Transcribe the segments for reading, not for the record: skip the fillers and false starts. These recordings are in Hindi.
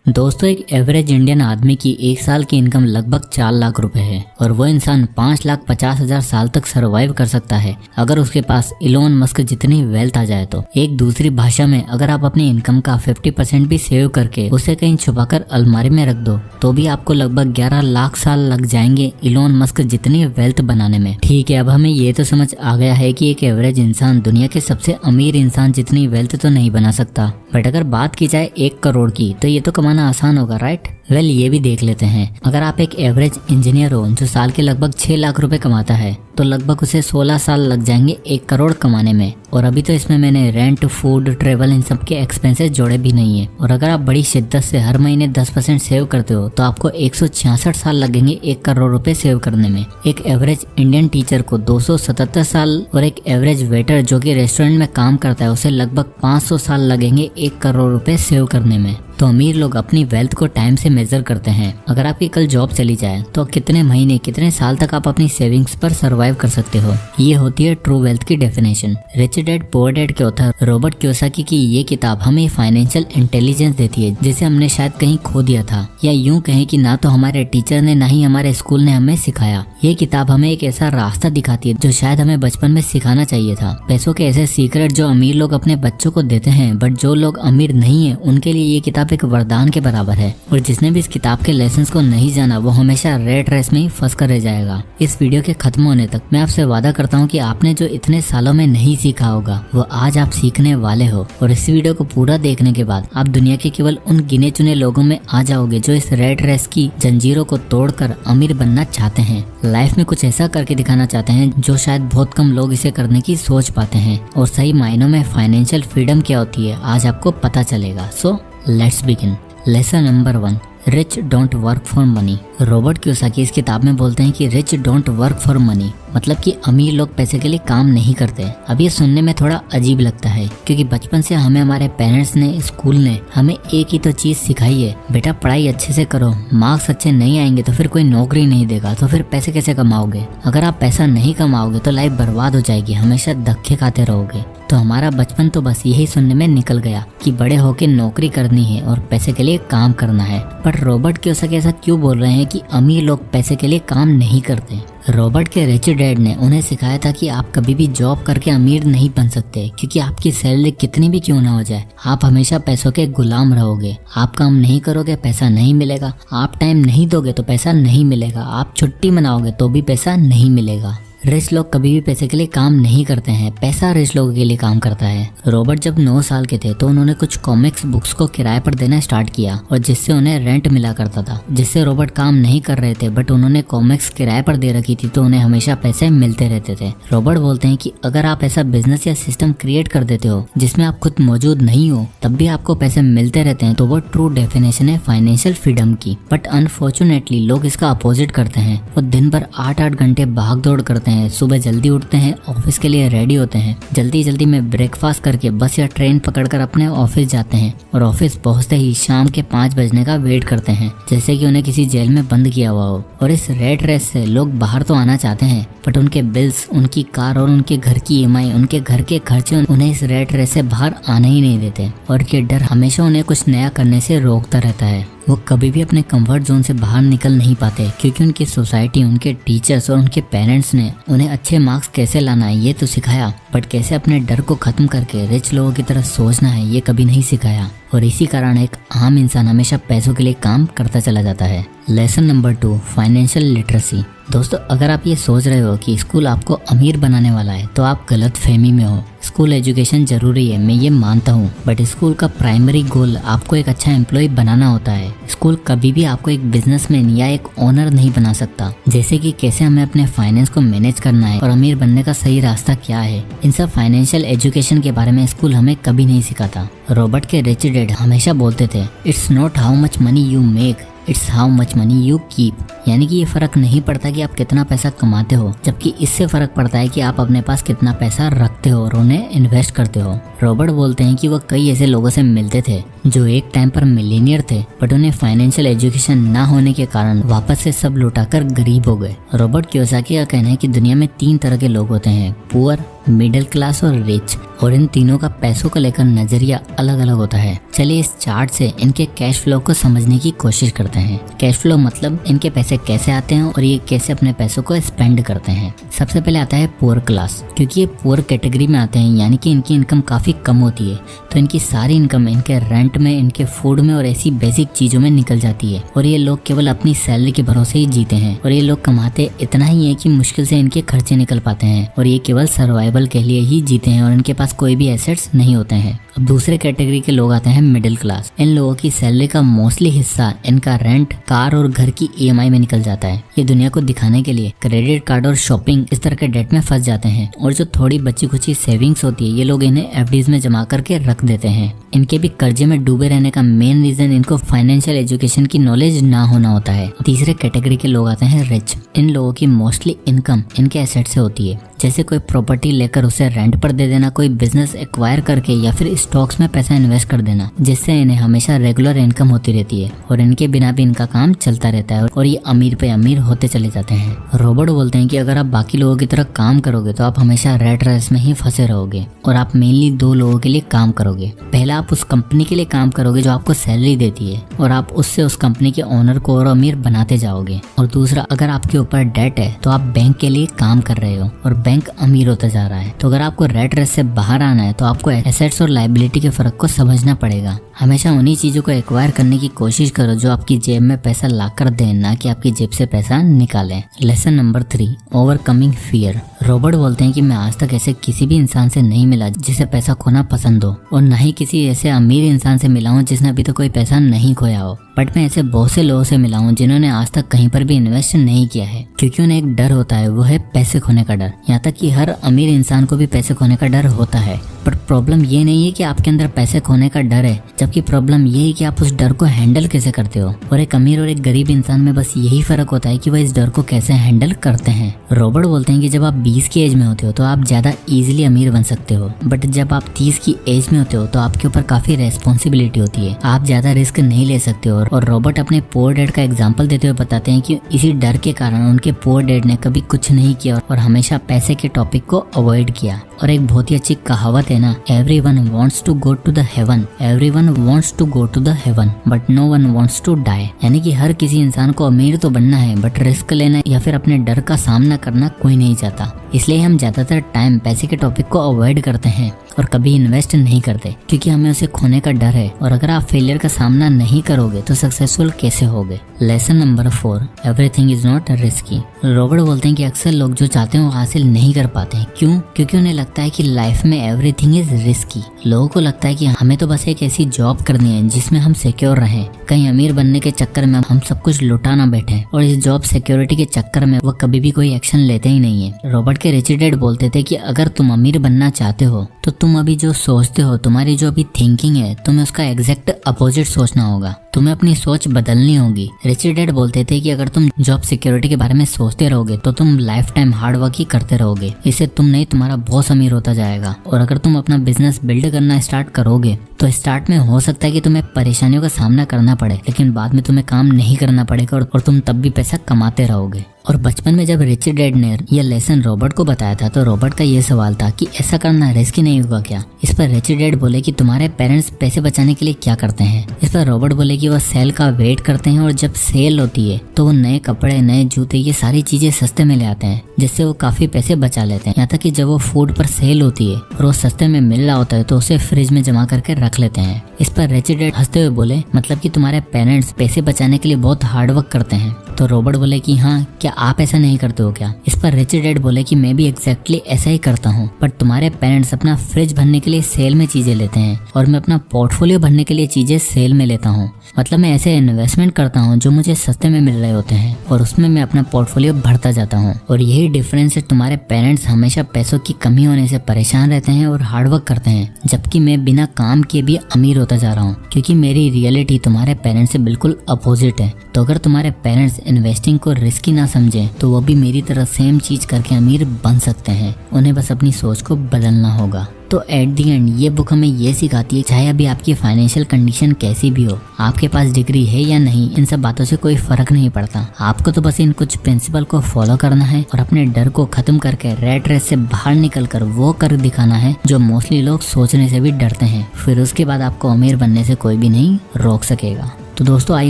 दोस्तों, एक एवरेज इंडियन आदमी की एक साल की इनकम लगभग 4 लाख रुपए है और वो इंसान 5,50,000 साल तक सरवाइव कर सकता है अगर उसके पास इलोन मस्क जितनी वेल्थ आ जाए तो। एक दूसरी भाषा में, अगर आप अपनी इनकम का 50% भी सेव करके उसे कहीं छुपाकर अलमारी में रख दो तो भी आपको लगभग 11 लाख साल लग जाएंगे इलोन मस्क जितनी वेल्थ बनाने में। ठीक है, अब हमें ये तो समझ आ गया है कि एक एवरेज इंसान दुनिया के सबसे अमीर इंसान जितनी वेल्थ तो नहीं बना सकता, बट अगर बात की जाए 1 करोड़ की तो ये तो कमाना आसान होगा, राइट? वेल, ये भी देख लेते हैं। अगर आप एक एवरेज इंजीनियर हो जो साल के लगभग 6 लाख रुपए कमाता है तो लगभग उसे 16 साल लग जाएंगे 1 करोड़ कमाने में। और अभी तो इसमें मैंने रेंट, फूड, ट्रेवल इन सब के एक्सपेंसेस जोड़े भी नहीं है। और अगर आप बड़ी शिद्दत से हर महीने 10% सेव करते हो तो आपको 166 साल लगेंगे 1 करोड़ रुपए सेव करने में। एक एवरेज इंडियन टीचर को 277 साल और एक एवरेज वेटर जो कि रेस्टोरेंट में काम करता है उसे लगभग 500 साल लगेंगे 1 करोड़ रुपए सेव करने में। तो अमीर लोग अपनी वेल्थ को टाइम से मेजर करते हैं। अगर आपकी कल जॉब चली जाए तो कितने महीने, कितने साल तक आप अपनी सेविंग्स पर सर्वाइव कर सकते हो। ये होती है ट्रू वेल्थ की definition. Rich dad poor dad के ऑथर रॉबर्ट कियोसाकी की ये किताब हमें फाइनेंशियल इंटेलिजेंस देती है जिसे हमने शायद कहीं खो दिया था, या यूं कहें कि ना तो हमारे टीचर ने ना ही हमारे स्कूल ने हमें सिखाया। ये किताब हमें एक ऐसा रास्ता दिखाती है जो शायद हमें बचपन में सिखाना चाहिए था। पैसों के ऐसे सीक्रेट जो अमीर लोग अपने बच्चों को देते हैं, बट जो लोग अमीर नहीं है उनके लिए ये किताब एक वरदान के बराबर है। और जिसने भी इस किताब के लेसन्स को नहीं जाना वो हमेशा रेट रेस में ही फंस कर रह जाएगा। इस वीडियो के खत्म होने तक मैं आपसे वादा करता हूँ कि आपने जो इतने सालों में नहीं सीखा होगा वो आज आप सीखने वाले हो। और इस वीडियो को पूरा देखने के बाद आप दुनिया के केवल उन गिने चुने लोगों में आ जाओगे जो इस रेट रेस की जंजीरों को तोड़कर अमीर बनना चाहते हैं, लाइफ में कुछ ऐसा करके दिखाना चाहते हैं जो शायद बहुत कम लोग इसे करने की सोच पाते हैं। और सही मायनों में फाइनेंशियल फ्रीडम क्या होती है आज आपको पता चलेगा। So let's begin. Lesson number 1, rich don't work for money. Robert Kiyosaki इस किताब में बोलते हैं कि rich don't work for money मतलब कि अमीर लोग पैसे के लिए काम नहीं करते। अब ये सुनने में थोड़ा अजीब लगता है क्योंकि बचपन से हमें हमारे पेरेंट्स ने, स्कूल ने हमें एक ही तो चीज सिखाई है, बेटा पढ़ाई अच्छे से करो, मार्क्स अच्छे नहीं आएंगे तो फिर कोई नौकरी नहीं देगा, तो फिर पैसे कैसे कमाओगे? अगर आप पैसा नहीं कमाओगे तो लाइफ बर्बाद हो जाएगी, हमेशा धक्के खाते रहोगे। तो हमारा बचपन तो बस यही सुनने में निकल गया कि बड़े होके नौकरी करनी है और पैसे के लिए काम करना है। पर रॉबर्ट कियोसाकी ऐसा क्यों बोल रहे हैं कि अमीर लोग पैसे के लिए काम नहीं करते? रॉबर्ट के रिच डैड ने उन्हें सिखाया था कि आप कभी भी जॉब करके अमीर नहीं बन सकते, क्योंकि आपकी सैलरी कितनी भी क्यों ना हो जाए आप हमेशा पैसों के गुलाम रहोगे। आप काम नहीं करोगे पैसा नहीं मिलेगा, आप टाइम नहीं दोगे तो पैसा नहीं मिलेगा, आप छुट्टी मनाओगे तो भी पैसा नहीं मिलेगा। रिच लोग कभी भी पैसे के लिए काम नहीं करते हैं, पैसा रिच लोगों के लिए काम करता है। रॉबर्ट जब 9 साल के थे तो उन्होंने कुछ कॉमिक्स बुक्स को किराए पर देना स्टार्ट किया और जिससे उन्हें रेंट मिला करता था, जिससे रॉबर्ट काम नहीं कर रहे थे बट उन्होंने कॉमिक्स किराए पर दे रखी थी तो उन्हें हमेशा पैसे मिलते रहते थे। रॉबर्ट बोलते हैं कि अगर आप ऐसा बिजनेस या सिस्टम क्रिएट कर देते हो जिसमें आप खुद मौजूद नहीं हो तब भी आपको पैसे मिलते रहते हैं तो वो ट्रू डेफिनेशन है फाइनेंशियल फ्रीडम की। बट अनफॉर्चुनेटली लोग इसका अपोजिट करते हैं। वो दिन भर 8-8 घंटे भाग दौड़ करते हैं, सुबह जल्दी उठते हैं, ऑफिस के लिए रेडी होते हैं, जल्दी जल्दी में ब्रेकफास्ट करके बस या ट्रेन पकड़कर अपने ऑफिस जाते हैं और ऑफिस पहुंचते ही शाम के 5 बजने का वेट करते हैं जैसे कि उन्हें किसी जेल में बंद किया हुआ हो। और इस रेट रेस से लोग बाहर तो आना चाहते हैं बट उनके बिल्स, उनकी कार और उनके घर की EMI, उनके घर के खर्चे उन्हें इस रेट रेस से बाहर आने ही नहीं देते। और ये डर हमेशा उन्हें कुछ नया करने से रोकता रहता है। वो कभी भी अपने कंफर्ट जोन से बाहर निकल नहीं पाते क्योंकि उनकी सोसाइटी, उनके टीचर्स और उनके पेरेंट्स ने उन्हें अच्छे मार्क्स कैसे लाना है ये तो सिखाया, बट कैसे अपने डर को खत्म करके रिच लोगों की तरह सोचना है ये कभी नहीं सिखाया। और इसी कारण एक आम इंसान हमेशा पैसों के लिए काम करता चला जाता है। Lesson number 2, financial literacy. दोस्तों, अगर आप ये सोच रहे हो कि स्कूल आपको अमीर बनाने वाला है तो आप गलत फहमी में हो। स्कूल एजुकेशन जरूरी है, मैं ये मानता हूँ, बट स्कूल का प्राइमरी गोल आपको एक अच्छा एम्प्लॉय बनाना होता है। स्कूल कभी भी आपको एक बिजनेसमैन या एक ओनर नहीं बना सकता। जैसे कि कैसे हमें अपने फाइनेंस को मैनेज करना है और अमीर बनने का सही रास्ता क्या है, इन सब फाइनेंशियल एजुकेशन के बारे में स्कूल हमें कभी नहीं सिखाता। रॉबर्ट के रिच डैड हमेशा बोलते थे, it's not how much money you make, it's how much money you keep. यानी कि ये फर्क नहीं पड़ता कि आप कितना पैसा कमाते हो, जबकि इससे फर्क पड़ता है कि आप अपने पास कितना पैसा रखते हो और उन्हें इन्वेस्ट करते हो। रॉबर्ट बोलते हैं कि वो कई ऐसे लोगों से मिलते थे जो एक टाइम पर मिलियनियर थे बट उन्हें फाइनेंशियल एजुकेशन ना होने के कारण वापस से सब लुटाकर गरीब हो गए। रॉबर्ट कियोसाकी का कहना है कि दुनिया में 3 तरह के लोग होते हैं, पुअर, मिडिल क्लास और रिच, और इन तीनों का पैसों को लेकर नजरिया अलग अलग होता है। चलिए इस चार्ट से इनके कैश फ्लो को समझने की कोशिश करते हैं। कैश फ्लो मतलब इनके पैसे कैसे आते हैं और ये कैसे अपने पैसों को स्पेंड करते हैं। सबसे पहले आता है पुअर क्लास, क्योंकि ये पुअर कैटेगरी में आते हैं, यानी कि इनकी इनकम काफी कम होती है, तो इनकी सारी इनकम इनके रेंट में, इनके फूड में और ऐसी बेसिक चीजों में निकल जाती है। और ये लोग केवल अपनी सैलरी के भरोसे ही जीते हैं, और ये लोग कमाते इतना ही है कि मुश्किल से इनके खर्चे निकल पाते हैं, और ये केवल सर्वाइवल के लिए ही जीते हैं, और इनके पास कोई भी एसेट्स नहीं होते हैं। अब दूसरे कैटेगरी के लोग आते हैं मिडिल क्लास। इन लोगों की सैलरी का मोस्टली हिस्सा इनका रेंट, कार और घर की EMI में निकल जाता है। ये दुनिया को दिखाने के लिए क्रेडिट कार्ड और शॉपिंग इस तरह के डेट में फंस जाते हैं, और जो थोड़ी बची कुची सेविंग्स होती है ये लोग इन्हें FDs में जमा करके रख देते हैं। इनके भी कर्जे में डूबे रहने का मेन रीजन इनको फाइनेंशियल एजुकेशन की नॉलेज ना होना होता है। तीसरे कैटेगरी के लोग आते हैं रिच। इन लोगों की मोस्टली इनकम इनके एसेट से होती है, जैसे कोई प्रॉपर्टी लेकर उसे रेंट पर दे देना, कोई बिजनेस एक्वायर करके या फिर स्टॉक्स में पैसा इन्वेस्ट कर देना, जिससे इन्हें हमेशा रेगुलर इनकम होती रहती है और इनके बिना भी इनका काम चलता रहता है और ये अमीर पे अमीर होते चले जाते हैं। रॉबर्ट बोलते हैं कि अगर आप बाकी लोगों की तरह काम करोगे तो आप हमेशा रेट रेस में ही फंसे रहोगे और आप मेनली दो लोगों के लिए काम करोगे। पहला, आप उस कंपनी के लिए काम करोगे जो आपको सैलरी देती है और आप उससे उस कंपनी के ओनर को और अमीर बनाते जाओगे, और दूसरा, अगर आपके ऊपर डेट है तो आप बैंक के लिए काम कर रहे हो और बैंक अमीर होता जा रहा है। तो अगर आपको रेट रेस से बाहर आना है तो आपको एसेट्स और लायबिलिटी के फर्क को समझना पड़ेगा। हमेशा उन्हीं चीजों को एक्वायर करने की कोशिश करो जो आपकी जेब में पैसा लाकर दें, ना कि आपकी जेब से पैसा निकालें। Lesson number 3, overcoming fear. Robert बोलते हैं कि मैं आज तक ऐसे किसी भी इंसान से नहीं मिला जिसे पैसा खोना पसंद हो, और न ही किसी ऐसे अमीर इंसान से मिला हूँ जिसने अभी तक कोई पैसा नहीं खोया हो। बट मैं ऐसे बहुत से लोगों से मिला हूँ जिन्होंने आज तक कहीं पर भी इन्वेस्ट नहीं किया है, क्योंकि उन्हें एक डर होता है, वो है पैसे खोने का डर। यहाँ तक कि हर अमीर इंसान को भी पैसे खोने का डर होता है, पर प्रॉब्लम ये नहीं है कि आपके अंदर पैसे खोने का डर है, जबकि प्रॉब्लम ये है कि आप उस डर को हैंडल कैसे करते हो। और एक अमीर और एक गरीब इंसान में बस यही फर्क होता है कि वह इस डर को कैसे हैंडल करते हैं। रॉबर्ट बोलते हैं कि जब आप 20 की एज में होते हो तो आप ज्यादा इजीली अमीर बन सकते हो, बट जब आप 30 की एज में होते हो तो आपके ऊपर काफी रेस्पॉन्सिबिलिटी होती है, आप ज्यादा रिस्क नहीं ले सकते हो। और रॉबर्ट अपने पुअर डैड का एग्जाम्पल देते हुए बताते हैं कि इसी डर के कारण उनके पुअर डैड ने कभी कुछ नहीं किया और हमेशा पैसे के टॉपिक को अवॉइड किया। और एक बहुत ही अच्छी कहावत है ना, everyone wants to go to the heaven, everyone wants to go to the heaven but no one wants to die. यानी कि हर किसी इंसान को अमीर तो बनना है, बट रिस्क लेना या फिर अपने डर का सामना करना कोई नहीं चाहता। इसलिए हम ज्यादातर टाइम पैसे के टॉपिक को अवॉइड करते हैं और कभी इन्वेस्ट नहीं करते, क्योंकि हमें उसे खोने का डर है। और अगर आप फेलियर का सामना नहीं करोगे तो सक्सेसफुल कैसे होगे। Lesson number 4, everything is not risky. Robert बोलते हैं कि अक्सर लोग जो चाहते हैं वो हासिल नहीं कर पाते हैं। क्यों? क्योंकि उन्हें लगता है कि लाइफ में एवरीथिंग इज रिस्की। लोगों को लगता है कि हमें तो बस एक ऐसी जॉब करनी है जिसमें हम सिक्योर रहें, कहीं अमीर बनने के चक्कर में हम सब कुछ लुटा ना बैठे, और इस जॉब सिक्योरिटी के चक्कर में वो कभी भी कोई एक्शन लेते ही नहीं है। रॉबर्ट के रिच डैड बोलते थे कि अगर तुम अमीर बनना चाहते हो तो तुम अभी जो सोचते हो, तुम्हारी जो अभी थिंकिंग है, तुम्हें उसका एग्जैक्ट अपोजिट सोचना होगा, तुम्हें अपनी सोच बदलनी होगी। रिच डैड बोलते थे कि अगर तुम जॉब सिक्योरिटी के बारे में सोचते रहोगे तो तुम लाइफ टाइम हार्ड वर्क ही करते रहोगे, इससे तुम नहीं तुम्हारा बॉस अमीर होता जाएगा। और अगर तुम अपना बिजनेस बिल्ड करना स्टार्ट करोगे तो स्टार्ट में हो सकता है कि तुम्हें परेशानियों का सामना करना पड़े, लेकिन बाद में तुम्हें काम नहीं करना पड़ेगा और तुम तब भी पैसा कमाते रहोगे। और बचपन में जब रिच डैड ने यह लेसन रॉबर्ट को बताया था तो रॉबर्ट का ये सवाल था कि ऐसा करना रिस्की नहीं होगा क्या। इस पर रिच डैड बोले कि तुम्हारे पेरेंट्स पैसे बचाने के लिए क्या करते हैं। इस पर रॉबर्ट बोले कि वो सेल का वेट करते हैं और जब सेल होती है तो वो नए कपड़े, नए जूते, ये सारी चीजें सस्ते में ले आते हैं, जिससे वो काफी पैसे बचा लेते हैं। यहाँ तक कि जब वो फूड पर सेल होती है और वो सस्ते में मिल रहा होता है तो उसे फ्रिज में जमा करके रख लेते हैं। इस पर रिच डैड हंसते हुए बोले, मतलब कि तुम्हारे पेरेंट्स पैसे बचाने के लिए बहुत हार्ड वर्क करते हैं। तो रॉबर्ट बोले कि हाँ, क्या आप ऐसा नहीं करते हो क्या। इस पर रिच डैड बोले कि मैं भी एग्जैक्टली ऐसा ही करता हूँ, पर तुम्हारे पेरेंट्स अपना फ्रिज भरने के लिए सेल में चीजें लेते हैं और मैं अपना पोर्टफोलियो भरने के लिए चीजें सेल में लेता हूँ। मतलब मैं ऐसे इन्वेस्टमेंट करता हूँ जो मुझे सस्ते में मिल रहे होते हैं और उसमें मैं अपना पोर्टफोलियो भरता जाता हूँ। और यही डिफरेंस है, तुम्हारे पेरेंट्स हमेशा पैसों की कमी होने से परेशान रहते हैं और हार्डवर्क करते हैं, जबकि मैं बिना काम किए भी अमीर होता जा रहा हूँ, क्योंकि मेरी रियलिटी तुम्हारे पेरेंट्स से बिल्कुल अपोजिट है। तो अगर तुम्हारे पेरेंट्स इन्वेस्टिंग को रिस्की ना समझें तो वो भी मेरी तरह सेम चीज करके अमीर बन सकते हैं, उन्हें बस अपनी सोच को बदलना होगा। तो एट दी एंड ये बुक हमें ये सिखाती है, चाहे अभी आपकी फाइनेंशियल कंडीशन कैसी भी हो, आपके पास डिग्री है या नहीं, इन सब बातों से कोई फर्क नहीं पड़ता। आपको तो बस इन कुछ प्रिंसिपल को फॉलो करना है और अपने डर को खत्म करके रेट रेस से बाहर निकलकर वो कर दिखाना है जो मोस्टली लोग सोचने से भी डरते हैं। फिर उसके बाद आपको अमीर बनने से कोई भी नहीं रोक सकेगा। तो दोस्तों, आई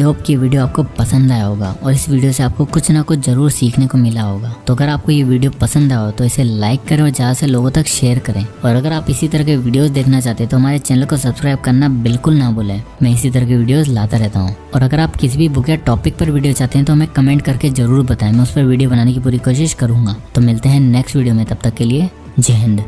होप कि वीडियो आपको पसंद आया होगा और इस वीडियो से आपको कुछ ना कुछ जरूर सीखने को मिला होगा। तो अगर आपको ये वीडियो पसंद आया हो तो इसे लाइक करें और ज़्यादा से लोगों तक शेयर करें। और अगर आप इसी तरह के वीडियोस देखना चाहते हैं तो हमारे चैनल को सब्सक्राइब करना बिल्कुल ना भूलें। मैं इसी तरह के वीडियोस लाता रहता हूँ। और अगर आप किसी भी बुक या टॉपिक पर वीडियो चाहते हैं तो हमें कमेंट करके जरूर बताएं, मैं उस पर वीडियो बनाने की पूरी कोशिश करूँगा। तो मिलते हैं नेक्स्ट वीडियो में, तब तक के लिए जय हिंद।